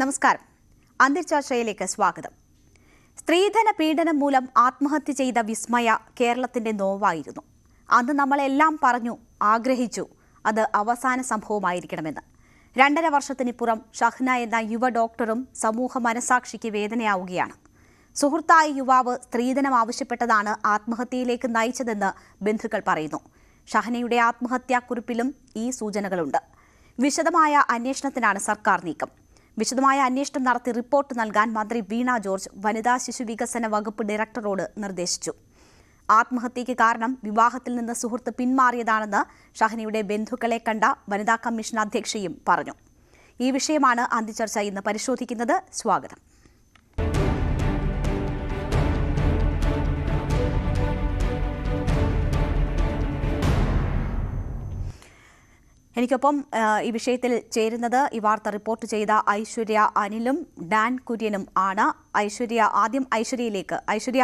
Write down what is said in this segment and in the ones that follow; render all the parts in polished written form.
നമസ്കാരം. അന്തിച്ചർച്ചയിലേക്ക് സ്വാഗതം. സ്ത്രീധന പീഡനം മൂലം ആത്മഹത്യ ചെയ്ത വിസ്മയ കേരളത്തിന്റെ നോവായിരുന്നു. അന്ന് നമ്മളെല്ലാം പറഞ്ഞു, ആഗ്രഹിച്ചു അത് അവസാന സംഭവമായിരിക്കണമെന്ന്. 2.5 വർഷത്തിനിപ്പുറം ഷഹ്ന എന്ന യുവ ഡോക്ടറും സമൂഹ മനസാക്ഷിക്ക് വേദനയാവുകയാണ്. സുഹൃത്തായ യുവാവ് സ്ത്രീധനം ആവശ്യപ്പെട്ടതാണ് ആത്മഹത്യയിലേക്ക് നയിച്ചതെന്ന് ബന്ധുക്കൾ പറയുന്നു. ഷഹ്നയുടെ ആത്മഹത്യാക്കുറിപ്പിലും ഈ സൂചനകളുണ്ട്. വിശദമായ അന്വേഷണത്തിനാണ് സർക്കാർ നീക്കം. വിശദമായ അന്വേഷണം നടത്തി റിപ്പോർട്ട് നൽകാൻ മന്ത്രി വീണ ജോർജ് വനിതാ ശിശു വികസന വകുപ്പ് ഡയറക്ടറോട് നിർദ്ദേശിച്ചു. ആത്മഹത്യയ്ക്ക് കാരണം വിവാഹത്തിൽ നിന്ന് സുഹൃത്ത് പിന്മാറിയതാണെന്ന് ഷഹ്നയുടെ ബന്ധുക്കളെ കണ്ട വനിതാ കമ്മീഷൻ അധ്യക്ഷയും പറഞ്ഞു. ഈ വിഷയമാണ് അന്തിച്ചർച്ച ഇന്ന് പരിശോധിക്കുന്നത്. സ്വാഗതം. എനിക്കൊപ്പം ഈ വിഷയത്തിൽ ചേരുന്നത് ഈ വാർത്ത റിപ്പോർട്ട് ചെയ്ത ഐശ്വര്യ അനിലും ഡാൻ കുര്യനും ആണ്. ആദ്യം ഐശ്വര്യയിലേക്ക്. ഐശ്വര്യ,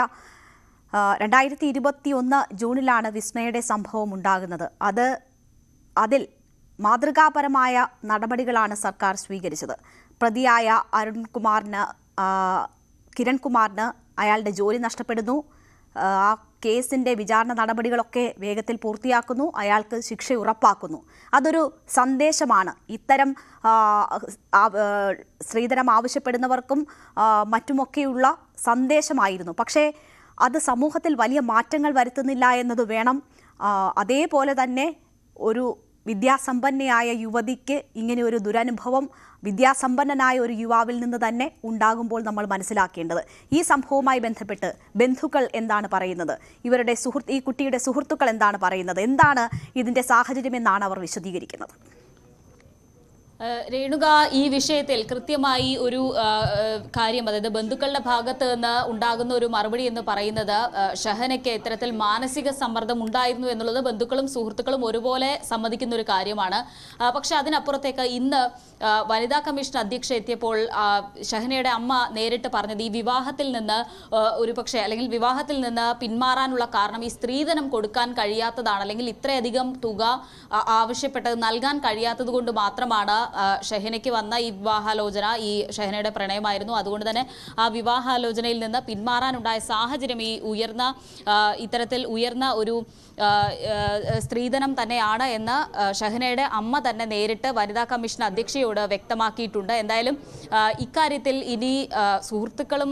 2021 ജൂണിലാണ് വിസ്മയുടെ സംഭവം ഉണ്ടാകുന്നത്. അതിൽ മാതൃകാപരമായ നടപടികളാണ് സർക്കാർ സ്വീകരിച്ചത്. പ്രതിയായ കിരൺകുമാറിന് അയാളുടെ ജോലി നഷ്ടപ്പെടുന്നു. ആ കേസിന്റെ വിചാരണ നടപടികളൊക്കെ വേഗത്തിൽ പൂർത്തിയാക്കുന്നു. അയാൾക്ക് ശിക്ഷ ഉറപ്പാക്കുന്നു. അതൊരു സന്ദേശമാണ്. ഇത്തരം സ്ത്രീധനം ആവശ്യപ്പെടുന്നവർക്കും മറ്റുമൊക്കെയുള്ള സന്ദേശമായിരുന്നു. പക്ഷേ അത് സമൂഹത്തിൽ വലിയ മാറ്റങ്ങൾ വരുത്തുന്നില്ല എന്നത് വേണം. അതേപോലെ തന്നെ ഒരു വിദ്യാസമ്പന്നയായ യുവതിക്ക് ഇങ്ങനെ ഒരു ദുരനുഭവം വിദ്യാസമ്പന്നനായ ഒരു യുവാവിൽ നിന്ന് തന്നെ ഉണ്ടാകുമ്പോൾ നമ്മൾ മനസ്സിലാക്കേണ്ടത്. ഈ സംഭവവുമായി ബന്ധപ്പെട്ട് ബന്ധുക്കൾ എന്താണ് പറയുന്നത്? ഈ കുട്ടിയുടെ സുഹൃത്തുക്കൾ എന്താണ് പറയുന്നത്? എന്താണ് ഇതിന്റെ സാഹചര്യം എന്നാണ് അവർ വിശദീകരിക്കുന്നത്? രേണുക, ഈ വിഷയത്തിൽ കൃത്യമായി ഒരു കാര്യം, അതായത് ബന്ധുക്കളുടെ ഭാഗത്ത് നിന്ന് ഉണ്ടാകുന്ന ഒരു മറുപടി എന്ന് പറയുന്നത് ഷഹനയ്ക്ക് ഇത്തരത്തിൽ മാനസിക സമ്മർദ്ദം ഉണ്ടായിരുന്നു എന്നുള്ളത് ബന്ധുക്കളും സുഹൃത്തുക്കളും ഒരുപോലെ സമ്മതിക്കുന്ന ഒരു കാര്യമാണ്. പക്ഷെ അതിനപ്പുറത്തേക്ക് ഇന്ന് വനിതാ കമ്മീഷൻ അധ്യക്ഷ എത്തിയപ്പോൾ ഷഹനയുടെ അമ്മ നേരിട്ട് പറഞ്ഞത് ഈ വിവാഹത്തിൽ നിന്ന് അല്ലെങ്കിൽ വിവാഹത്തിൽ നിന്ന് പിന്മാറാനുള്ള കാരണം ഈ സ്ത്രീധനം കൊടുക്കാൻ കഴിയാത്തതാണ്, അല്ലെങ്കിൽ ഇത്രയധികം തുക ആവശ്യപ്പെട്ടത് നൽകാൻ കഴിയാത്തത് കൊണ്ട് മാത്രമാണ് ഷഹനയ്ക്ക് വന്ന ഈ വിവാഹാലോചന. ഈ ഷഹനയുടെ പ്രണയമായിരുന്നു. അതുകൊണ്ട് തന്നെ ആ വിവാഹാലോചനയിൽ നിന്ന് പിന്മാറാനുണ്ടായ സാഹചര്യം ഈ ഇത്തരത്തിൽ ഉയർന്ന ഒരു സ്ത്രീധനം തന്നെയാണ് എന്ന് ഷഹനയുടെ അമ്മ തന്നെ നേരിട്ട് വനിതാ കമ്മീഷൻ അധ്യക്ഷയോട് വ്യക്തമാക്കിയിട്ടുണ്ട്. എന്തായാലും ഇക്കാര്യത്തിൽ ഇനി സുഹൃത്തുക്കളും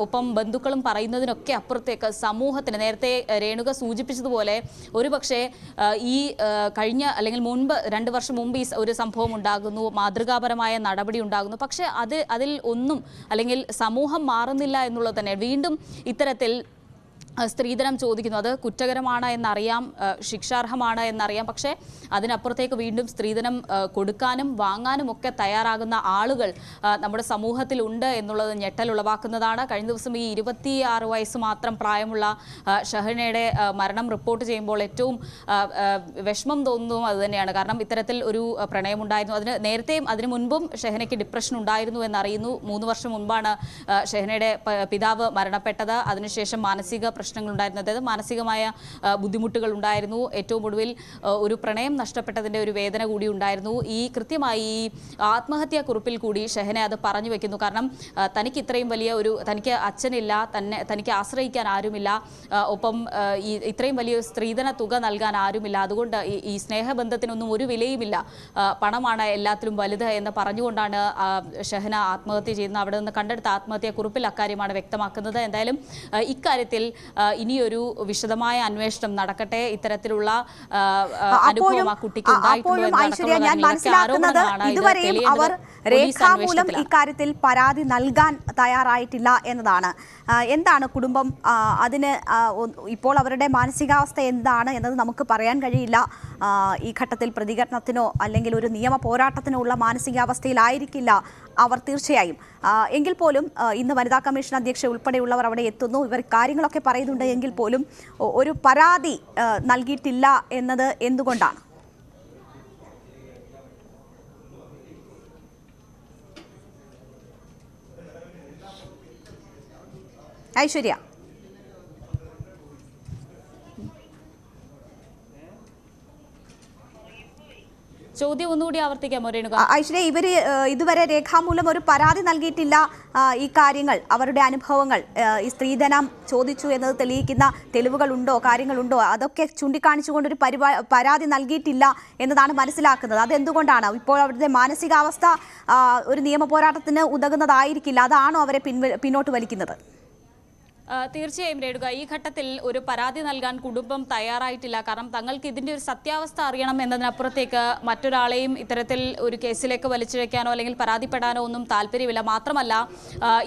ഒപ്പം ബന്ധുക്കളും പറയുന്നതിനൊക്കെ അപ്പുറത്തേക്ക് സമൂഹത്തിന്, നേരത്തെ രേണുക സൂചിപ്പിച്ചതുപോലെ ഒരുപക്ഷെ ഈ കഴിഞ്ഞ അല്ലെങ്കിൽ മുൻപ് 2 വർഷം മുമ്പ് ഈ ഒരു സംഭവം ഉണ്ടാകുന്നു, മാതൃകാപരമായ നടപടി ഉണ്ടാകുന്നു. പക്ഷെ അതിൽ ഒന്നും, അല്ലെങ്കിൽ സമൂഹം മാറുന്നില്ല എന്നുള്ളത് തന്നെ. വീണ്ടും ഇത്തരത്തിൽ സ്ത്രീധനം ചോദിക്കുന്നു. അത് കുറ്റകരമാണ് എന്നറിയാം, ശിക്ഷാർഹമാണ് എന്നറിയാം. പക്ഷേ അതിനപ്പുറത്തേക്ക് വീണ്ടും സ്ത്രീധനം കൊടുക്കാനും വാങ്ങാനും ഒക്കെ തയ്യാറാകുന്ന ആളുകൾ നമ്മുടെ സമൂഹത്തിലുണ്ട് എന്നുള്ളത് ഞെട്ടലുളവാക്കുന്നതാണ്. കഴിഞ്ഞ ദിവസം ഈ 26 വയസ്സ് മാത്രം പ്രായമുള്ള ഷഹനയുടെ മരണം റിപ്പോർട്ട് ചെയ്യുമ്പോൾ ഏറ്റവും വിഷമം തോന്നുന്നതും അതുതന്നെയാണ്. കാരണം ഇത്തരത്തിൽ ഒരു പ്രണയമുണ്ടായിരുന്നു. അതിനു മുൻപും ഷഹനയ്ക്ക് ഡിപ്രഷൻ ഉണ്ടായിരുന്നു എന്നറിയുന്നു. 3 വർഷം മുൻപാണ് ഷഹനയുടെ പിതാവ് മരണപ്പെട്ടത്. അതിനുശേഷം മാനസിക പ്രശ്നങ്ങളുണ്ടായിരുന്നു, അതായത് മാനസികമായ ബുദ്ധിമുട്ടുകൾ ഉണ്ടായിരുന്നു. ഏറ്റവും ഒടുവിൽ ഒരു പ്രണയം നഷ്ടപ്പെട്ടതിൻ്റെ ഒരു വേദന കൂടി ഉണ്ടായിരുന്നു. കൃത്യമായി ഈ ആത്മഹത്യാ കുറിപ്പിൽ കൂടി ഷഹന അത് പറഞ്ഞു വെക്കുന്നു. കാരണം തനിക്ക് ഇത്രയും വലിയ തനിക്ക് അച്ഛനില്ല, തനിക്ക് ആശ്രയിക്കാൻ ആരുമില്ല, ഒപ്പം ഇത്രയും വലിയ സ്ത്രീധന തുക നൽകാൻ ആരുമില്ല. അതുകൊണ്ട് ഈ സ്നേഹബന്ധത്തിനൊന്നും ഒരു വിലയുമില്ല, പണമാണ് എല്ലാത്തിലും വലുത് എന്ന് പറഞ്ഞുകൊണ്ടാണ് ഷഹന ആത്മഹത്യ ചെയ്യുന്നത്. അവിടെ നിന്ന് കണ്ടെടുത്ത ആത്മഹത്യാ കുറിപ്പിൽ അക്കാര്യമാണ് വ്യക്തമാക്കുന്നത്. എന്തായാലും ഇക്കാര്യത്തിൽ ഇനിയൊരു വിശദമായ അന്വേഷണം നടക്കട്ടെ. ഇത്തരത്തിലുള്ള അനുഭവം ആ കുട്ടിക്ക് ഇതുവരെയും അവർ രേഖാമൂലം ഇക്കാര്യത്തിൽ പരാതി നൽകാൻ തയ്യാറായിട്ടില്ല എന്നതാണ്. എന്താണ് കുടുംബം അതിന് ഇപ്പോൾ അവരുടെ മാനസികാവസ്ഥ എന്താണ് എന്നത് നമുക്ക് പറയാൻ കഴിയില്ല. ഈ ഘട്ടത്തിൽ പ്രതികരണത്തിനോ അല്ലെങ്കിൽ ഒരു നിയമ പോരാട്ടത്തിനോ ഉള്ള മാനസികാവസ്ഥയിലായിരിക്കില്ല അവർ തീർച്ചയായും. എങ്കിൽ പോലും ഇന്ന് വനിതാ കമ്മീഷൻ അധ്യക്ഷ ഉൾപ്പെടെയുള്ളവർ അവിടെ എത്തുന്നു. ഇവർ കാര്യങ്ങളൊക്കെ പറയുന്നുണ്ട്. എങ്കിൽ പോലും ഒരു പരാതി നൽകിയിട്ടില്ല എന്നത് എന്തുകൊണ്ടാണ്? ഐശ്വര്യ, ചോദ്യം ഒന്നുകൂടി ആവർത്തിക്കാമോ രേണുക? ഐശ്വര്യ, ഇവര് ഇതുവരെ രേഖാമൂലം ഒരു പരാതി നൽകിയിട്ടില്ല. ഈ കാര്യങ്ങൾ, അവരുടെ അനുഭവങ്ങൾ, ഈ സ്ത്രീധനം ചോദിച്ചു എന്നത് തെളിയിക്കുന്ന തെളിവുകളുണ്ടോ, കാര്യങ്ങളുണ്ടോ, അതൊക്കെ ചൂണ്ടിക്കാണിച്ചുകൊണ്ട് ഒരു പരാതി നൽകിയിട്ടില്ല എന്നതാണ് മനസ്സിലാക്കുന്നത്. അതെന്തുകൊണ്ടാണ്? ഇപ്പോൾ അവരുടെ മാനസികാവസ്ഥ ഒരു നിയമ പോരാട്ടത്തിന് ഉതകുന്നതായിരിക്കില്ല. അതാണോ അവരെ പിന്നോട്ട് വലിക്കുന്നത്? തീർച്ചയായും രേണുക, ഈ ഘട്ടത്തിൽ ഒരു പരാതി നൽകാൻ കുടുംബം തയ്യാറായിട്ടില്ല. കാരണം തങ്ങൾക്ക് ഇതിന്റെ ഒരു സത്യാവസ്ഥ അറിയണം എന്നതിനപ്പുറത്തേക്ക് മറ്റൊരാളെയും ഇത്തരത്തിൽ ഒരു കേസിലേക്ക് വലിച്ചിഴയ്ക്കാനോ അല്ലെങ്കിൽ പരാതിപ്പെടാനോ ഒന്നും താല്പര്യമില്ല. മാത്രമല്ല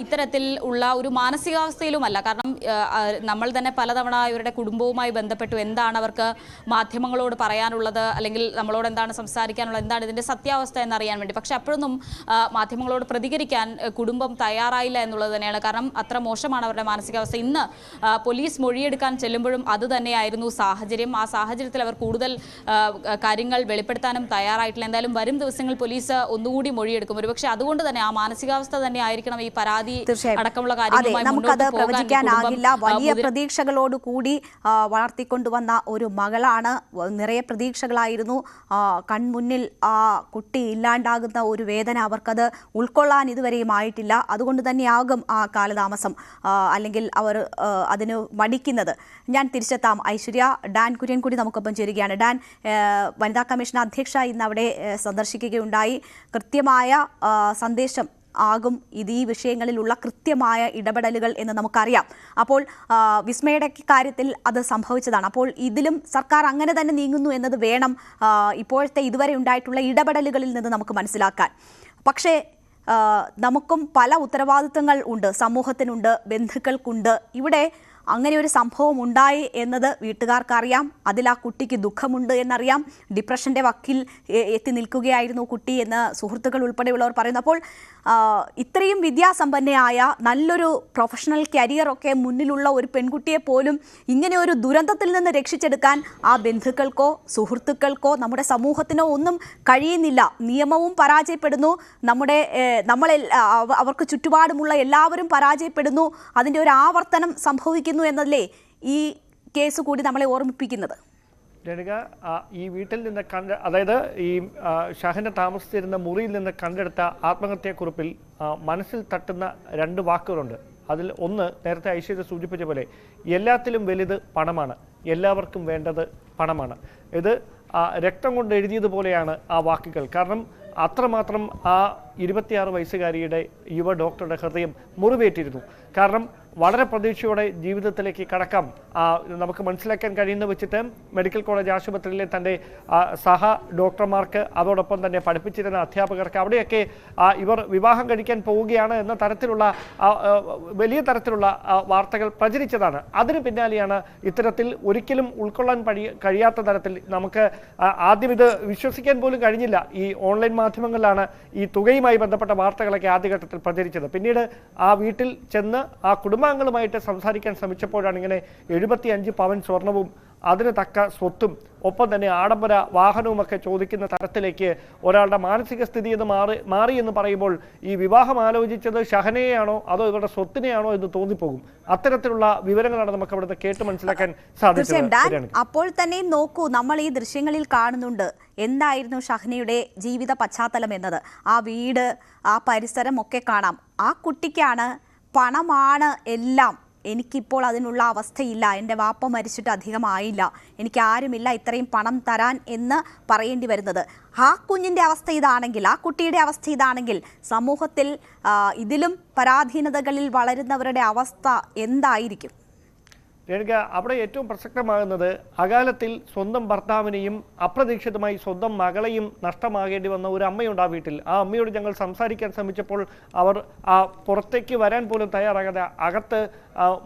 ഇത്തരത്തിൽ ഉള്ള ഒരു മാനസികാവസ്ഥയിലുമല്ല. കാരണം നമ്മൾ തന്നെ പലതവണ ഇവരുടെ കുടുംബവുമായി ബന്ധപ്പെട്ടു, എന്താണ് അവർക്ക് മാധ്യമങ്ങളോട് പറയാനുള്ളത്, അല്ലെങ്കിൽ നമ്മളോട് എന്താണ് സംസാരിക്കാനുള്ളത്, എന്താണ് ഇതിന്റെ സത്യാവസ്ഥ എന്നറിയാൻ വേണ്ടി. പക്ഷെ അപ്പോഴൊന്നും മാധ്യമങ്ങളോട് പ്രതികരിക്കാൻ കുടുംബം തയ്യാറായില്ല എന്നുള്ളത് തന്നെയാണ്. കാരണം അത്ര മോശമാണ് അവരുടെ മാനസികാവസ്ഥ. ഇന്ന് പോലീസ് മൊഴിയെടുക്കാൻ ചെല്ലുമ്പോഴും അത് തന്നെയായിരുന്നു സാഹചര്യം. ആ സാഹചര്യത്തിൽ അവർ കൂടുതൽ കാര്യങ്ങൾ വെളിപ്പെടുത്താനും തയ്യാറായിട്ടില്ല. എന്തായാലും വരും ദിവസങ്ങളിൽ പോലീസ് ഒന്നുകൂടി മൊഴിയെടുക്കും. ഒരുപക്ഷെ അതുകൊണ്ട് തന്നെ ആ മാനസികാവസ്ഥ തന്നെ ആയിരിക്കണം ഈ പരാതി അടക്കമുള്ള കാര്യങ്ങളുമായി മുന്നോട്ട് പ്രവചിക്കാനാകില്ല. വലിയ പ്രതീക്ഷകളോട് കൂടി വളർത്തിക്കൊണ്ടുവന്ന ഒരു മകളാണ്. നിറയെ പ്രതീക്ഷകളായിരുന്നു. കൺമുന്നിൽ ആ കുട്ടി ഇല്ലാണ്ടാകുന്ന ഒരു വേദന അവർക്കത് ഉൾക്കൊള്ളാൻ ഇതുവരെയും ആയിട്ടില്ല. അതുകൊണ്ട് തന്നെയാകും ആ കാലതാമസം, അല്ലെങ്കിൽ അവർ അതിന് മടിക്കുന്നത്. ഞാൻ തിരിച്ചെത്താം ഐശ്വര്യ. ഡാൻ കുര്യൻ കൂടി നമുക്കൊപ്പം ചേരുകയാണ്. ഡാൻ, വനിതാ കമ്മീഷൻ അധ്യക്ഷ ഇന്ന് അവിടെ സന്ദർശിക്കുകയുണ്ടായി. കൃത്യമായ സന്ദേശം ആകും ഇത്, ഈ വിഷയങ്ങളിലുള്ള കൃത്യമായ ഇടപെടലുകൾ എന്ന് നമുക്കറിയാം. അപ്പോൾ വിസ്മയുടെ കാര്യത്തിൽ അത് സംഭവിച്ചതാണ്. അപ്പോൾ ഇതിലും സർക്കാർ അങ്ങനെ തന്നെ നീങ്ങുന്നു എന്നത് വേണം ഇപ്പോഴത്തെ ഇതുവരെ ഉണ്ടായിട്ടുള്ള ഇടപെടലുകളിൽ നിന്ന് നമുക്ക് മനസ്സിലാക്കാൻ. പക്ഷേ നമുക്കും പല ഉത്തരവാദിത്തങ്ങൾ ഉണ്ട്, സമൂഹത്തിനുണ്ട്, ബന്ധുക്കൾക്കുണ്ട്. ഇവിടെ അങ്ങനെ ഒരു സംഭവം ഉണ്ടായി എന്നത് വീട്ടുകാർക്കറിയാം. അതിൽ ആ കുട്ടിക്ക് ദുഃഖമുണ്ട് എന്നറിയാം. ഡിപ്രഷൻ്റെ വക്കിൽ എത്തി നിൽക്കുകയായിരുന്നു കുട്ടി എന്ന് സുഹൃത്തുക്കൾ ഉൾപ്പെടെയുള്ളവർ പറയുന്നു. അപ്പോൾ ഇത്രയും വിദ്യാസമ്പന്നയായ നല്ലൊരു പ്രൊഫഷണൽ കരിയറൊക്കെ മുന്നിലുള്ള ഒരു പെൺകുട്ടിയെ പോലും ഇങ്ങനെ ഒരു ദുരന്തത്തിൽ നിന്ന് രക്ഷിച്ചെടുക്കാൻ ആ ബന്ധുക്കൾക്കോ സുഹൃത്തുക്കൾക്കോ നമ്മുടെ സമൂഹത്തിനോ ഒന്നും കഴിയുന്നില്ല. നിയമവും പരാജയപ്പെടുന്നു, അവർക്ക് ചുറ്റുപാടുമുള്ള എല്ലാവരും പരാജയപ്പെടുന്നു. അതിൻ്റെ ഒരു ആവർത്തനം സംഭവിക്കുന്നു എന്നല്ലേ ഈ കേസ് കൂടി നമ്മളെ ഓർമ്മിപ്പിക്കുന്നത്? രേണുക, ഈ വീട്ടിൽ നിന്ന് അതായത് ഈ ഷഹന താമസിച്ചിരുന്ന മുറിയിൽ നിന്ന് കണ്ടെടുത്ത ആത്മഹത്യാക്കുറിപ്പിൽ മനസ്സിൽ തട്ടുന്ന രണ്ട് വാക്കുകളുണ്ട്. അതിൽ ഒന്ന്, നേരത്തെ ഐശ്വര്യ സൂചിപ്പിച്ച പോലെ, എല്ലാത്തിലും വലുത് പണമാണ്, എല്ലാവർക്കും വേണ്ടത് പണമാണ്. ഇത് രക്തം കൊണ്ട് എഴുതിയതുപോലെയാണ് ആ വാക്കുകൾ. കാരണം അത്രമാത്രം ആ 26 വയസ്സുകാരിയുടെ യുവ ഡോക്ടറുടെ ഹൃദയം മുറിവേറ്റിരുന്നു. കാരണം വളരെ പ്രതീക്ഷയോടെ ജീവിതത്തിലേക്ക് കടക്കാം. നമുക്ക് മനസ്സിലാക്കാൻ കഴിയുന്ന വെച്ചിട്ട് മെഡിക്കൽ കോളേജ് ആശുപത്രിയിലെ തൻ്റെ സഹ ഡോക്ടർമാർക്ക്, അതോടൊപ്പം തന്നെ പഠിപ്പിച്ചിരുന്ന അധ്യാപകർക്ക്, അവിടെയൊക്കെ ഇവർ വിവാഹം കഴിക്കാൻ പോവുകയാണ് എന്ന തരത്തിലുള്ള വലിയ തരത്തിലുള്ള വാർത്തകൾ പ്രചരിച്ചതാണ്. അതിന് പിന്നാലെയാണ് ഇത്തരത്തിൽ ഒരിക്കലും ഉൾക്കൊള്ളാൻ കഴിയാത്ത തരത്തിൽ, നമുക്ക് ആദ്യം ഇത് വിശ്വസിക്കാൻ പോലും കഴിഞ്ഞില്ല. ഈ ഓൺലൈൻ മാധ്യമങ്ങളിലാണ് ഈ തുകയുമായി ബന്ധപ്പെട്ട വാർത്തകളൊക്കെ ആദ്യഘട്ടത്തിൽ പ്രചരിച്ചത്. പിന്നീട് ആ വീട്ടിൽ ചെന്ന് ആ കുടുംബാംഗങ്ങളുമായിട്ട് സംസാരിക്കാൻ ശ്രമിച്ചപ്പോഴാണ് ഇങ്ങനെ 75 പവൻ സ്വർണവും അതിന് തക്ക സ്വത്തും ഒപ്പം തന്നെ ആഡംബര വാഹനവുമൊക്കെ ചോദിക്കുന്ന തരത്തിലേക്ക് ഒരാളുടെ മാനസിക സ്ഥിതി എന്ന് മാറി എന്ന് പറയുമ്പോൾ ഈ വിവാഹം ആലോചിച്ചത് ഷഹനയെയാണോ അതോ ഇവരുടെ സ്വത്തിനെയാണോ എന്ന് തോന്നിപ്പോകും. അത്തരത്തിലുള്ള വിവരങ്ങളാണ് നമുക്ക് അവിടുന്ന് കേട്ട് മനസ്സിലാക്കാൻ സാധിച്ചത്. അപ്പോൾ തന്നെ നോക്കൂ, നമ്മൾ ഈ ദൃശ്യങ്ങളിൽ കാണുന്നുണ്ട് എന്തായിരുന്നു ഷഹനയുടെ ജീവിത പശ്ചാത്തലം എന്നത്. ആ വീട്, ആ പരിസരം ഒക്കെ കാണാം. ആ കുട്ടിക്കാണ് പണമാണ് എല്ലാം, എനിക്കിപ്പോൾ അതിനുള്ള അവസ്ഥയില്ല, എൻ്റെ വാപ്പ മരിച്ചിട്ട് അധികമായില്ല, എനിക്ക് ആരുമില്ല ഇത്രയും പണം തരാൻ എന്ന് പറയേണ്ടി വരുന്നത്. ആ കുഞ്ഞിൻ്റെ അവസ്ഥ ഇതാണെങ്കിൽ, ആ കുട്ടിയുടെ അവസ്ഥ ഇതാണെങ്കിൽ, സമൂഹത്തിൽ ഇതിലും പരാധീനതകളിൽ വളരുന്നവരുടെ അവസ്ഥ എന്തായിരിക്കും? രേണുക, അവിടെ ഏറ്റവും പ്രസക്തമാകുന്നത് അകാലത്തിൽ സ്വന്തം ഭർത്താവിനെയും അപ്രതീക്ഷിതമായി സ്വന്തം മകളെയും നഷ്ടമാകേണ്ടി വന്ന ഒരു അമ്മയുണ്ട് ആ വീട്ടിൽ. ആ അമ്മയോട് ഞങ്ങൾ സംസാരിക്കാൻ ശ്രമിച്ചപ്പോൾ അവർ പുറത്തേക്ക് വരാൻ പോലും തയ്യാറാകാതെ അകത്ത്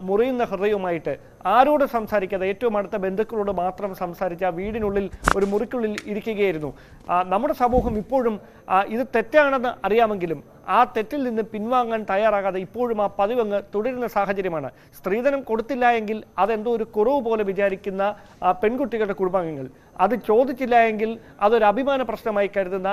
മുറിയുന്ന ഹൃദയവുമായിട്ട് ആരോട് സംസാരിക്കാതെ ഏറ്റവും അടുത്ത ബന്ധുക്കളോട് മാത്രം സംസാരിച്ച് ആ വീടിനുള്ളിൽ ഒരു മുറിക്കുള്ളിൽ ഇരിക്കുകയായിരുന്നു. നമ്മുടെ സമൂഹം ഇപ്പോഴും ഇത് തെറ്റാണെന്ന് അറിയാമെങ്കിലും ആ തെറ്റിൽ നിന്ന് പിൻവാങ്ങാൻ തയ്യാറാകാതെ ഇപ്പോഴും ആ പതിവങ്ങ് തുടരുന്ന സാഹചര്യമാണ്. സ്ത്രീധനം കൊടുത്തില്ല എങ്കിൽ അതെന്തോ ഒരു കുറവ് പോലെ വിചാരിക്കുന്ന പെൺകുട്ടികളുടെ കുടുംബാംഗങ്ങൾ. അത് ചോദിച്ചില്ല എങ്കിൽ അതൊരു അഭിമാന പ്രശ്നമായി കരുതുന്ന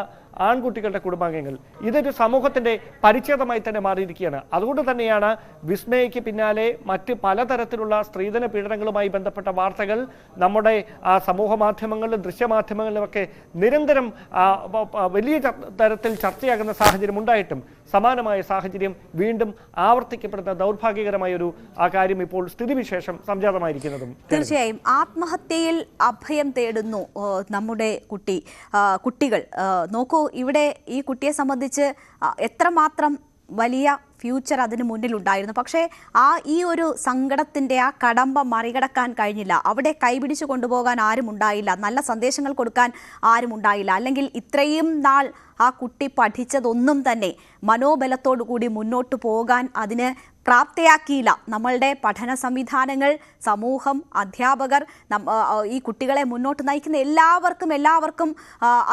ആൺകുട്ടികളുടെ കുടുംബാംഗങ്ങൾ. ഇതൊരു സമൂഹത്തിന്റെ പരിച്ഛേദമായി തന്നെ മാറിയിരിക്കുകയാണ്. അതുകൊണ്ട് തന്നെയാണ് വിസ്മയയ്ക്ക് പിന്നാലെ മറ്റ് പലതരത്തിലുള്ള സ്ത്രീധന പീഡനങ്ങളുമായി ബന്ധപ്പെട്ട വാർത്തകൾ നമ്മുടെ സമൂഹ മാധ്യമങ്ങളിലും ദൃശ്യമാധ്യമങ്ങളിലുമൊക്കെ നിരന്തരം വലിയ തരത്തിൽ ചർച്ചയാകുന്ന സാഹചര്യം ഉണ്ടായിട്ടും സമാനമായ സാഹചര്യം വീണ്ടും ആവർത്തിക്കപ്പെടുന്ന ദൗർഭാഗ്യകരമായ ഒരു കാര്യം ഇപ്പോൾ സ്ഥിതിവിശേഷം സംജാതമായിരിക്കുന്നതും. തീർച്ചയായും ആത്മഹത്യയിൽ അഭയം തേടുന്നു നമ്മുടെ കുട്ടികൾ. നോക്കൂ, ഇവിടെ ഈ കുട്ടിയെ സംബന്ധിച്ച് എത്രമാത്രം വലിയ ഫ്യൂച്ചർ അതിന് മുന്നിലുണ്ടായിരുന്നു. പക്ഷേ ഈ ഒരു സങ്കടത്തിൻ്റെ ആ കടമ്പ മറികടക്കാൻ കഴിഞ്ഞില്ല. അവിടെ കൈപിടിച്ചു കൊണ്ടുപോകാൻ ആരും ഉണ്ടായില്ല, നല്ല സന്ദേശങ്ങൾ കൊടുക്കാൻ ആരും ഉണ്ടായില്ല. അല്ലെങ്കിൽ ഇത്രയും നാൾ ആ കുട്ടി പഠിച്ചതൊന്നും തന്നെ മനോബലത്തോടു കൂടി മുന്നോട്ട് പോകാൻ അതിന് പ്രാപ്തയാക്കിയില്ല. നമ്മളുടെ പഠന സംവിധാനങ്ങൾ, സമൂഹം, അധ്യാപകർ, ഈ കുട്ടികളെ മുന്നോട്ട് നയിക്കുന്ന എല്ലാവർക്കും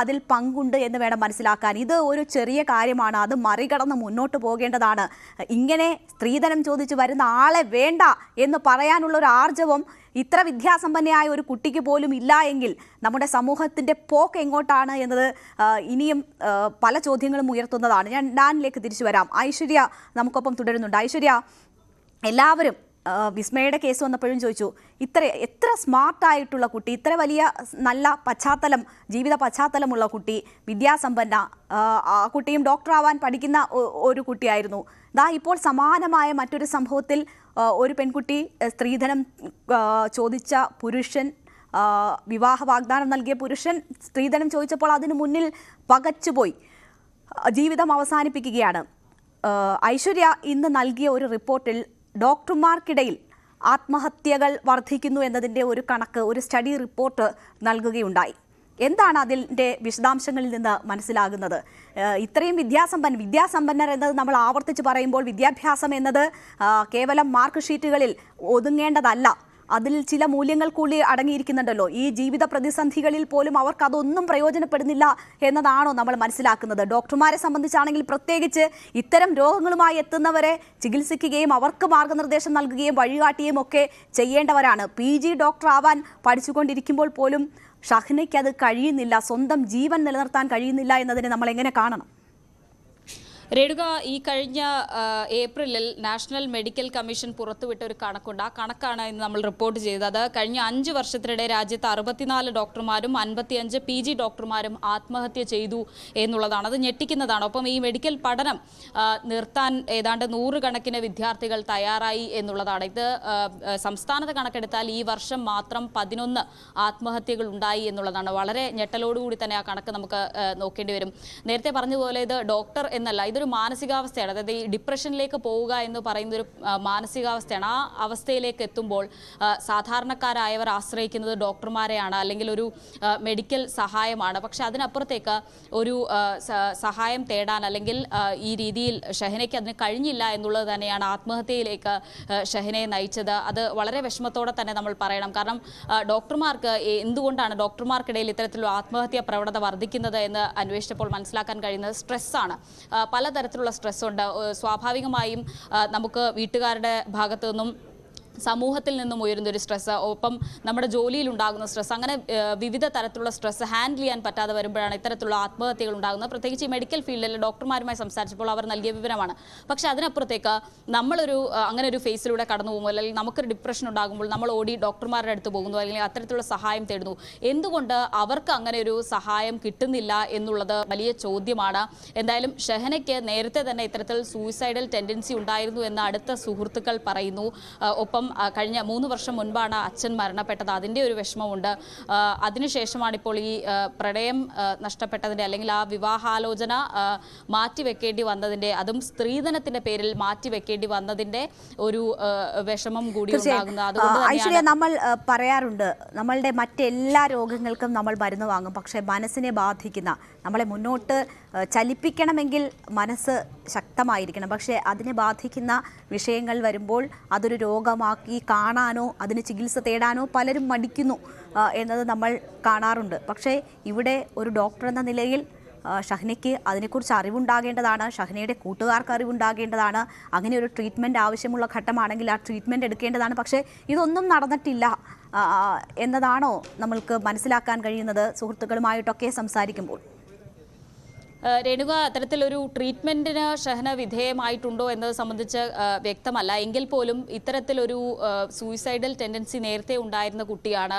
അതിൽ പങ്കുണ്ട് എന്ന് വേണം മനസ്സിലാക്കാൻ. ഇത് ഒരു ചെറിയ കാര്യമാണ്, അത് മറികടന്ന് മുന്നോട്ട് പോകേണ്ടതാണ്. ഇങ്ങനെ സ്ത്രീധനം ചോദിച്ച് വരുന്ന ആളെ വേണ്ട എന്ന് പറയാനുള്ള ഒരു ആർജവം ഇത്ര വിദ്യാസമ്പന്നയായ ഒരു കുട്ടിക്ക് പോലും ഇല്ല എങ്കിൽ നമ്മുടെ സമൂഹത്തിൻ്റെ പോക്ക് എങ്ങോട്ടാണ് എന്നത് ഇനിയും പല ചോദ്യങ്ങളും ഉയർത്തുന്നതാണ്. ഞാൻ ഡാനിലേക്ക് തിരിച്ചു വരാം. ഐശ്വര്യ നമുക്കൊപ്പം തുടരുന്നുണ്ട്. ഐശ്വര്യ, എല്ലാവരും വിസ്മയുടെ കേസ് വന്നപ്പോഴും ചോദിച്ചു, എത്ര സ്മാർട്ടായിട്ടുള്ള കുട്ടി, ഇത്ര വലിയ നല്ല പശ്ചാത്തലം, ജീവിത പശ്ചാത്തലമുള്ള കുട്ടി, വിദ്യാസമ്പന്ന, ആ കുട്ടിയും ഡോക്ടറാവാൻ പഠിക്കുന്ന ഒരു കുട്ടിയായിരുന്നു. ഇപ്പോൾ സമാനമായ മറ്റൊരു സംഭവത്തിൽ ഒരു പെൺകുട്ടി സ്ത്രീധനം ചോദിച്ച പുരുഷൻ, വിവാഹ വാഗ്ദാനം നൽകിയ പുരുഷൻ സ്ത്രീധനം ചോദിച്ചപ്പോൾ അതിനു മുന്നിൽ പകച്ചുപോയി ജീവിതം അവസാനിപ്പിക്കുകയാണ്. ഐശ്വര്യ ഇന്ന് നൽകിയ ഒരു റിപ്പോർട്ടിൽ ഡോക്ടർമാർക്കിടയിൽ ആത്മഹത്യകൾ വർദ്ധിക്കുന്നു എന്നതിൻ്റെ ഒരു കണക്ക്, ഒരു സ്റ്റഡി റിപ്പോർട്ട് നൽകുകയുണ്ടായി. എന്താണ് അതിൻ്റെ വിശദാംശങ്ങളിൽ നിന്ന് മനസ്സിലാകുന്നത്? ഇത്രയും വിദ്യാസമ്പന്നർ എന്നത് നമ്മൾ ആവർത്തിച്ച് പറയുമ്പോൾ വിദ്യാഭ്യാസം എന്നത് കേവലം മാർക്ക് ഷീറ്റുകളിൽ ഒതുങ്ങേണ്ടതല്ല. അതിൽ ചില മൂല്യങ്ങൾ കൂടി അടങ്ങിയിരിക്കുന്നുണ്ടല്ലോ. ഈ ജീവിത പ്രതിസന്ധികളിൽ പോലും അവർക്ക് അതൊന്നും പ്രയോജനപ്പെടുന്നില്ല എന്നതാണോ നമ്മൾ മനസ്സിലാക്കുന്നത്? ഡോക്ടർമാരെ സംബന്ധിച്ചാണെങ്കിൽ പ്രത്യേകിച്ച് ഇത്തരം രോഗങ്ങളുമായി എത്തുന്നവരെ ചികിത്സിക്കുകയും അവർക്ക് മാർഗനിർദ്ദേശം നൽകുകയും വഴികാട്ടുകയും ഒക്കെ ചെയ്യേണ്ടവരാണ്. PG ഡോക്ടർ ആവാൻ പഠിച്ചുകൊണ്ടിരിക്കുമ്പോൾ പോലും ഷഹ്നയ്ക്ക് അത് കഴിയുന്നില്ല, സ്വന്തം ജീവൻ നിലനിർത്താൻ കഴിയുന്നില്ല എന്നതിനെ നമ്മൾ എങ്ങനെ കാണണം? രേണുക, ഈ കഴിഞ്ഞ ഏപ്രിലിൽ നാഷണൽ മെഡിക്കൽ കമ്മീഷൻ പുറത്തുവിട്ട ഒരു കണക്കുണ്ട്. ആ കണക്കാണ് ഇന്ന് നമ്മൾ റിപ്പോർട്ട് ചെയ്തത്. കഴിഞ്ഞ 5 വർഷത്തിനിടെ രാജ്യത്ത് 64 ഡോക്ടർമാരും 55 PG ഡോക്ടർമാരും ആത്മഹത്യ ചെയ്തു എന്നുള്ളതാണ്. അത് ഞെട്ടിക്കുന്നതാണ്. ഒപ്പം ഈ മെഡിക്കൽ പഠനം നിർത്താൻ ഏതാണ്ട് 100 കണക്കിന് വിദ്യാർത്ഥികൾ തയ്യാറായി എന്നുള്ളതാണ്. ഇത് സംസ്ഥാനത്ത് കണക്കെടുത്താൽ ഈ വർഷം മാത്രം 11 ആത്മഹത്യകൾ ഉണ്ടായി എന്നുള്ളതാണ്. വളരെ ഞെട്ടലോടുകൂടി തന്നെ ആ കണക്ക് നമുക്ക് നോക്കേണ്ടി വരും. നേരത്തെ പറഞ്ഞതുപോലെ ഇത് ഡോക്ടർ എന്നല്ല, ഇതൊരു മാനസികാവസ്ഥയാണ്. അതായത് ഈ ഡിപ്രഷനിലേക്ക് പോവുക എന്ന് പറയുന്നൊരു മാനസികാവസ്ഥയാണ്. ആ അവസ്ഥയിലേക്ക് എത്തുമ്പോൾ സാധാരണക്കാരായവർ ആശ്രയിക്കുന്നത് ഡോക്ടർമാരെയാണ്, അല്ലെങ്കിൽ ഒരു മെഡിക്കൽ സഹായമാണ്. പക്ഷെ അതിനപ്പുറത്തേക്ക് ഒരു സഹായം തേടാൻ അല്ലെങ്കിൽ ഈ രീതിയിൽ ഷഹനയ്ക്ക് അതിന് കഴിഞ്ഞില്ല എന്നുള്ളത് തന്നെയാണ് ആത്മഹത്യയിലേക്ക് ഷഹനയെ നയിച്ചത്. അത് വളരെ വിഷമത്തോടെ തന്നെ നമ്മൾ പറയണം. കാരണം ഡോക്ടർമാർക്ക് എന്തുകൊണ്ടാണ് ഡോക്ടർമാർക്കിടയിൽ ഇത്തരത്തിലുള്ള ആത്മഹത്യാ പ്രവണത വർദ്ധിക്കുന്നത് എന്ന് അന്വേഷിച്ചപ്പോൾ മനസ്സിലാക്കാൻ കഴിയുന്നത് സ്ട്രെസ്സാണ്. പലതരത്തിലുള്ള സ്ട്രെസ് ഉണ്ട്. സ്വാഭാവികമായും നമുക്ക് വീട്ടുകാരുടെ ഭാഗത്തു നിന്നും സമൂഹത്തിൽ നിന്നും ഉയരുന്നൊരു സ്ട്രെസ്, ഒപ്പം നമ്മുടെ ജോലിയിൽ ഉണ്ടാകുന്ന സ്ട്രെസ്, അങ്ങനെ വിവിധ തരത്തിലുള്ള സ്ട്രെസ് ഹാൻഡിൽ ചെയ്യാൻ പറ്റാതെ വരുമ്പോഴാണ് ഇത്തരത്തിലുള്ള ആത്മഹത്യകൾ ഉണ്ടാകുന്നത്. പ്രത്യേകിച്ച് ഈ മെഡിക്കൽ ഫീൽഡിൽ ഡോക്ടർമാരുമായി സംസാരിച്ചപ്പോൾ അവർ നൽകിയ വിവരമാണ്. പക്ഷേ അതിനപ്പുറത്തേക്ക് നമ്മളൊരു അങ്ങനെ ഒരു ഫേസിലൂടെ കടന്നു പോകുമ്പോൾ, അല്ലെങ്കിൽ നമുക്കൊരു ഡിപ്രഷൻ ഉണ്ടാകുമ്പോൾ നമ്മൾ ഓടി ഡോക്ടർമാരുടെ അടുത്ത് പോകുന്നു, അല്ലെങ്കിൽ അത്തരത്തിലുള്ള സഹായം തേടുന്നു. എന്തുകൊണ്ട് അവർക്ക് അങ്ങനെ ഒരു സഹായം കിട്ടുന്നില്ല എന്നുള്ളത് വലിയ ചോദ്യമാണ്. എന്തായാലും ഷഹനയ്ക്ക് നേരത്തെ തന്നെ ഇത്തരത്തിൽ സൂയിസൈഡൽ ടെൻഡൻസി ഉണ്ടായിരുന്നു എന്ന് അടുത്ത സുഹൃത്തുക്കൾ പറയുന്നു. ഒപ്പം കഴിഞ്ഞ 3 വർഷം മുൻപാണ് അച്ഛൻ മരണപ്പെട്ടത്. അതിൻ്റെ ഒരു വിഷമമുണ്ട്. അതിനുശേഷമാണ് ഇപ്പോൾ ഈ പ്രണയം നഷ്ടപ്പെട്ടതിൻ്റെ, അല്ലെങ്കിൽ ആ വിവാഹാലോചന മാറ്റിവെക്കേണ്ടി വന്നതിൻ്റെ, അതും സ്ത്രീധനത്തിൻ്റെ പേരിൽ മാറ്റിവെക്കേണ്ടി വന്നതിൻ്റെ ഒരു വിഷമം കൂടി ഉണ്ടാകുന്നത്. അതുകൊണ്ട് നമ്മൾ പറയാറുണ്ട്, നമ്മളുടെ മറ്റെല്ലാ രോഗങ്ങൾക്കും നമ്മൾ മരുന്ന് വാങ്ങും, പക്ഷേ മനസ്സിനെ ബാധിക്കുന്ന, നമ്മളെ മുന്നോട്ട് ചലിപ്പിക്കണമെങ്കിൽ മനസ്സ് ശക്തമായിരിക്കണം. പക്ഷേ അതിനെ ബാധിക്കുന്ന വിഷയങ്ങൾ വരുമ്പോൾ അതൊരു രോഗമാക്കി കാണാനോ അതിന് ചികിത്സ തേടാനോ പലരും മടിക്കുന്നു എന്നത് നമ്മൾ കാണാറുണ്ട്. പക്ഷേ ഇവിടെ ഒരു ഡോക്ടർ എന്ന നിലയിൽ ഷഹ്നയ്ക്ക് അതിനെക്കുറിച്ച് അറിവുണ്ടാകേണ്ടതാണ്, ഷഹ്നയുടെ കൂട്ടുകാർക്ക് അറിവുണ്ടാകേണ്ടതാണ്. അങ്ങനെ ഒരു ട്രീറ്റ്മെൻറ്റ് ആവശ്യമുള്ള ഘട്ടമാണെങ്കിൽ ആ ട്രീറ്റ്മെൻറ്റ് എടുക്കേണ്ടതാണ്. പക്ഷേ ഇതൊന്നും നടന്നിട്ടില്ല. എന്നതാണോ നമ്മൾക്ക് മനസ്സിലാക്കാൻ കഴിയുന്നത് സുഹൃത്തുക്കളുമായിട്ടൊക്കെ സംസാരിക്കുമ്പോൾ? രേണുക, അത്തരത്തിലൊരു ട്രീറ്റ്മെന്റിന് ഷഹന വിധേയമായിട്ടുണ്ടോ എന്നത് സംബന്ധിച്ച് വ്യക്തമല്ല. എങ്കിൽ പോലും ഇത്തരത്തിലൊരു സൂയിസൈഡൽ ടെൻഡൻസി നേരത്തെ ഉണ്ടായിരുന്ന കുട്ടിയാണ്.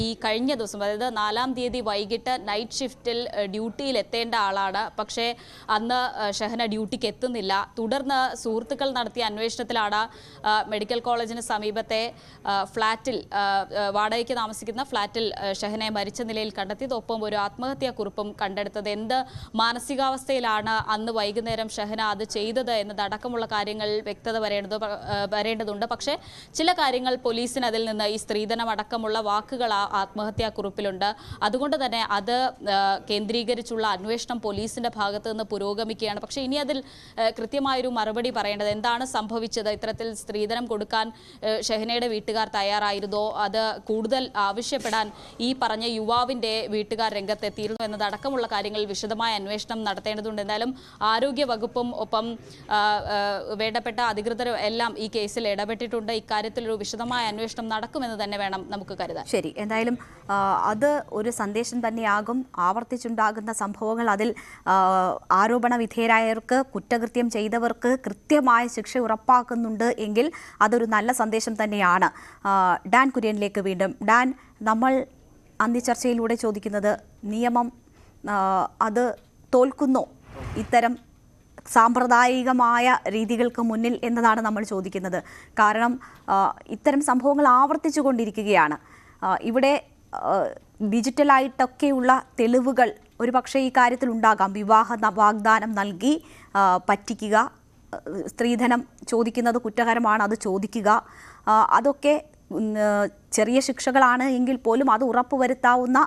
ഈ കഴിഞ്ഞ ദിവസം, അതായത് 4-ാം തീയതി വൈകിട്ട് നൈറ്റ് ഷിഫ്റ്റിൽ ഡ്യൂട്ടിയിൽ എത്തേണ്ട ആളാണ്. പക്ഷേ അന്ന് ഷഹന ഡ്യൂട്ടിക്ക് എത്തുന്നില്ല. തുടർന്ന് സുഹൃത്തുക്കൾ നടത്തിയ അന്വേഷണത്തിലാണ് മെഡിക്കൽ കോളേജിന് സമീപത്തെ ഫ്ളാറ്റിൽ, വാടകയ്ക്ക് താമസിക്കുന്ന ഫ്ളാറ്റിൽ ഷഹനയെ മരിച്ച നിലയിൽ കണ്ടെത്തിയത്. ഒപ്പം ഒരു ആത്മഹത്യാക്കുറിപ്പും കണ്ടെടുത്തത്. എന്ത് മാനസികാവസ്ഥയിലാണ് അന്ന് വൈകുന്നേരം ഷഹന അത് ചെയ്തത് എന്നതടക്കമുള്ള കാര്യങ്ങൾ വ്യക്തത വരേണ്ടതുണ്ട്. പക്ഷേ ചില കാര്യങ്ങൾ പോലീസിന് അതിൽ നിന്ന്, ഈ സ്ത്രീധനം അടക്കമുള്ള വാക്കുകൾ ആത്മഹത്യാക്കുറിപ്പിലുണ്ട്. അതുകൊണ്ട് തന്നെ അത് കേന്ദ്രീകരിച്ചുള്ള അന്വേഷണം പോലീസിന്റെ ഭാഗത്ത് നിന്ന് പുരോഗമിക്കുകയാണ്. പക്ഷേ ഇനി അതിൽ കൃത്യമായൊരു മറുപടി പറയേണ്ടത്. എന്താണ് സംഭവിച്ചത്? ഇത്തരത്തിൽ സ്ത്രീധനം കൊടുക്കാൻ ഷഹനയുടെ വീട്ടുകാർ തയ്യാറായിരുന്നോ? അത് കൂടുതൽ ആവശ്യപ്പെടാൻ ഈ പറഞ്ഞ യുവാവിന്റെ വീട്ടുകാർ രംഗത്തെത്തിയിരുന്നു എന്നതടക്കമുള്ള കാര്യങ്ങൾ വിശദമായ അന്വേഷണം നടത്തേണ്ടതുണ്ട്. എന്തായാലും ആരോഗ്യ വകുപ്പും ഒപ്പം വേണ്ടപ്പെട്ട അധികൃതരും എല്ലാം ഈ കേസിൽ ഇടപെട്ടിട്ടുണ്ട്. ഇക്കാര്യത്തിൽ ഒരു വിശദമായ അന്വേഷണം നടക്കുമെന്ന് തന്നെ വേണം നമുക്ക് കരുതാൻ. ശരി, എന്തായാലും അത് ഒരു സന്ദേശം തന്നെയാകും. ആവർത്തിച്ചുണ്ടാകുന്ന സംഭവങ്ങൾ, അതിൽ ആരോപണ വിധേയരായവർക്ക്, കുറ്റകൃത്യം ചെയ്തവർക്ക് കൃത്യമായ ശിക്ഷ ഉറപ്പാക്കുന്നുണ്ട് എങ്കിൽ അതൊരു നല്ല സന്ദേശം തന്നെയാണ്. ഡാൻ കുര്യനിലേക്ക് വീണ്ടും. ഡാൻ, നമ്മൾ അന്തിച്ചർച്ചയിലൂടെ ചോദിക്കുന്നത്, നിയമം അത് തോൽക്കുന്നോ ഇത്തരം സാമ്പ്രദായികമായ രീതികൾക്ക് മുന്നിൽ എന്നതാണ് നമ്മൾ ചോദിക്കുന്നത്. കാരണം ഇത്തരം സംഭവങ്ങൾ ആവർത്തിച്ചു കൊണ്ടിരിക്കുകയാണ്. ഇവിടെ ഡിജിറ്റലായിട്ടൊക്കെയുള്ള തെളിവുകൾ ഒരു പക്ഷേ ഈ കാര്യത്തിൽ ഉണ്ടാകാം. വിവാഹ വാഗ്ദാനം നൽകി പറ്റിക്കുക, സ്ത്രീധനം ചോദിക്കുന്നത് കുറ്റകരമാണ്, അത് ചോദിക്കുക, അതൊക്കെ ചെറിയ ശിക്ഷകളാണ് എങ്കിൽ പോലും അത് ഉറപ്പുവരുത്താവുന്ന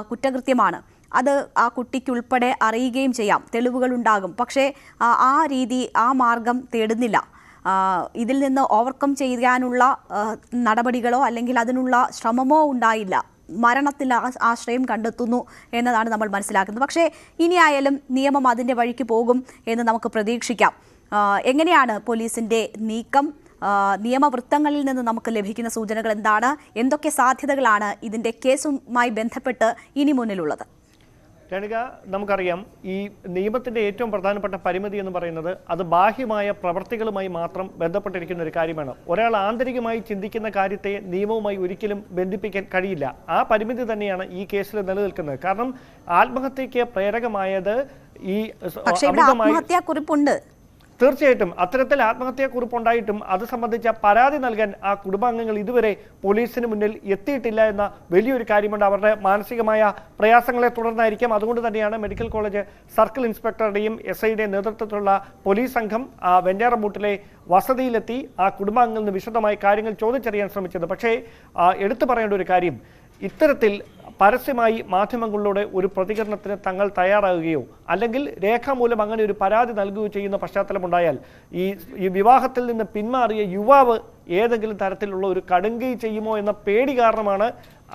കുറ്റകൃത്യമാണ്. അത് ആ കുട്ടിക്കുൾപ്പെടെ അറിയുകയും ചെയ്യാം, തെളിവുകളുണ്ടാകും. പക്ഷേ ആ രീതി, ആ മാർഗം തേടുന്നില്ല. ഇതിൽ നിന്ന് ഓവർകം ചെയ്യാനുള്ള നടപടികളോ അല്ലെങ്കിൽ അതിനുള്ള ശ്രമമോ ഉണ്ടായില്ല. മരണത്തിൽ ആശ്രയം കണ്ടെത്തുന്നു എന്നതാണ് നമ്മൾ മനസ്സിലാക്കുന്നത്. പക്ഷേ ഇനിയായാലും നിയമം അതിൻ്റെ വഴിക്ക് പോകും എന്ന് നമുക്ക് പ്രതീക്ഷിക്കാം. എങ്ങനെയാണ് പോലീസിൻ്റെ നീക്കം? നിയമവൃത്തങ്ങളിൽ നിന്ന് നമുക്ക് ലഭിക്കുന്ന സൂചനകൾ എന്താണ്? എന്തൊക്കെ സാധ്യതകളാണ് ഇതിൻ്റെ കേസുമായി ബന്ധപ്പെട്ട് ഇനി മുന്നിലുള്ളത്? രണിക, നമുക്കറിയാം ഈ നിയമത്തിൻ്റെ ഏറ്റവും പ്രധാനപ്പെട്ട പരിമിതി എന്ന് പറയുന്നത് അത് ബാഹ്യമായ പ്രവർത്തികളുമായി മാത്രം ബന്ധപ്പെട്ടിരിക്കുന്ന ഒരു കാര്യമാണ്. ഒരാൾ ആന്തരികമായി ചിന്തിക്കുന്ന കാര്യത്തെ നിയമവുമായി ഒരിക്കലും ബന്ധിപ്പിക്കാൻ കഴിയില്ല. ആ പരിമിതി തന്നെയാണ് ഈ കേസിൽ നിലനിൽക്കുന്നത്. കാരണം ആത്മഹത്യക്ക് പ്രേരകമായത് ഈ ആത്മഹത്യാക്കുറിപ്പുണ്ട്. തീർച്ചയായിട്ടും അത്തരത്തിൽ ആത്മഹത്യാക്കുറിപ്പുണ്ടായിട്ടും അത് സംബന്ധിച്ച പരാതി നൽകാൻ ആ കുടുംബാംഗങ്ങൾ ഇതുവരെ പോലീസിന് മുന്നിൽ എത്തിയിട്ടില്ല എന്ന വലിയൊരു കാര്യമുണ്ട്. അവരുടെ മാനസികമായ പ്രയാസങ്ങളെ തുടർന്നായിരിക്കാം. അതുകൊണ്ട് തന്നെയാണ് മെഡിക്കൽ കോളേജ് സർക്കിൾ ഇൻസ്പെക്ടറുടെയും SIയുടെയും നേതൃത്വത്തിലുള്ള പോലീസ് സംഘം വെഞ്ഞാറമൂട്ടിലെ വസതിയിലെത്തി ആ കുടുംബാംഗങ്ങളിൽ നിന്ന് വിശദമായി കാര്യങ്ങൾ ചോദിച്ചറിയാൻ ശ്രമിച്ചത്. പക്ഷേ എടുത്തു പറയേണ്ട ഒരു കാര്യം, ഇത്തരത്തിൽ പരസ്യമായി മാധ്യമങ്ങളിലൂടെ ഒരു പ്രതികരണത്തിന് തങ്ങൾ തയ്യാറാകുകയോ അല്ലെങ്കിൽ രേഖാമൂലം അങ്ങനെ ഒരു പരാതി നൽകുകയോ ചെയ്യുന്ന പശ്ചാത്തലമുണ്ടായാൽ ഈ വിവാഹത്തിൽ നിന്ന് പിന്മാറിയ യുവാവ് ഏതെങ്കിലും തരത്തിലുള്ള ഒരു കടുങ്കൈ ചെയ്യുമോ എന്ന പേടി കാരണമാണ്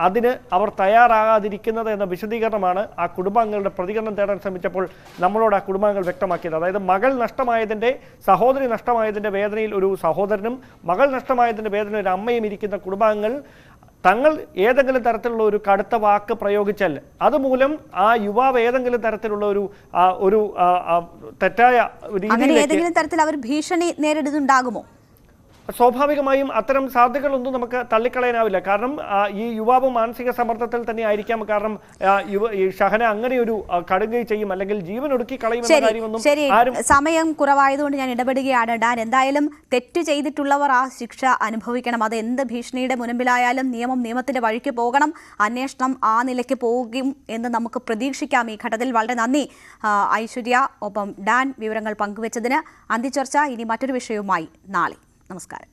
അതിന് അവർ തയ്യാറാകാതിരിക്കുന്നത് എന്ന വിശദീകരണമാണ് ആ കുടുംബാംഗങ്ങളുടെ പ്രതികരണം തേടാൻ ശ്രമിച്ചപ്പോൾ നമ്മളോട് ആ കുടുംബാംഗങ്ങൾ വ്യക്തമാക്കിയത്. അതായത് മകൾ നഷ്ടമായതിൻ്റെ, സഹോദരി നഷ്ടമായതിൻ്റെ വേദനയിൽ ഒരു സഹോദരനും മകൾ നഷ്ടമായതിൻ്റെ വേദനയിൽ ഒരു അമ്മയും ഇരിക്കുന്ന കുടുംബാംഗങ്ങൾ തങ്ങൾ ഏതെങ്കിലും തരത്തിലുള്ള ഒരു കടുത്ത വാക്ക് പ്രയോഗിച്ചാൽ അതുമൂലം ആ യുവാവ് ഏതെങ്കിലും തരത്തിലുള്ള ഒരു തെറ്റായ ഏതെങ്കിലും തരത്തിൽ അവർ ഭീഷണി നേരിടുന്നുണ്ടാകുമോ? സ്വാഭാവികമായും അത്തരം സാധ്യതകളൊന്നും നമുക്ക് തള്ളിക്കളയാനാവില്ല. കാരണം ഈ യുവാവ് മാനസിക സമ്മർദ്ദത്തിൽ തന്നെ ആയിരിക്കാം. കാരണം ഈ ഷഹന അങ്ങനെ ഒരു കടുങ്കൈ ചെയ്യും അല്ലെങ്കിൽ ജീവൻ ഒടുക്കി കളയുമെന്ന കാര്യമൊന്നും. സമയം കുറവായതുകൊണ്ട് ഞാൻ ഇടപെടുകയാണ്. ഡാൻ, എന്തായാലും തെറ്റ് ചെയ്തിട്ടുള്ളവർ ആ ശിക്ഷ അനുഭവിക്കണം. അത് എന്ത് ഭീഷണിയുടെ മുൻപിലായാലും നിയമത്തിന്റെ വഴിക്ക് പോകണം. അന്വേഷണം ആ നിലയ്ക്ക് പോകും എന്ന് നമുക്ക് പ്രതീക്ഷിക്കാം. ഈ ഘട്ടത്തിൽ വളരെ നന്ദി ഐശ്വര്യ, ഒപ്പം ഡാൻ, വിവരങ്ങൾ പങ്കുവച്ചതിന്. അന്തിച്ചർച്ച ഇനി മറ്റൊരു വിഷയവുമായി നാളെ. നമസ്കാരം.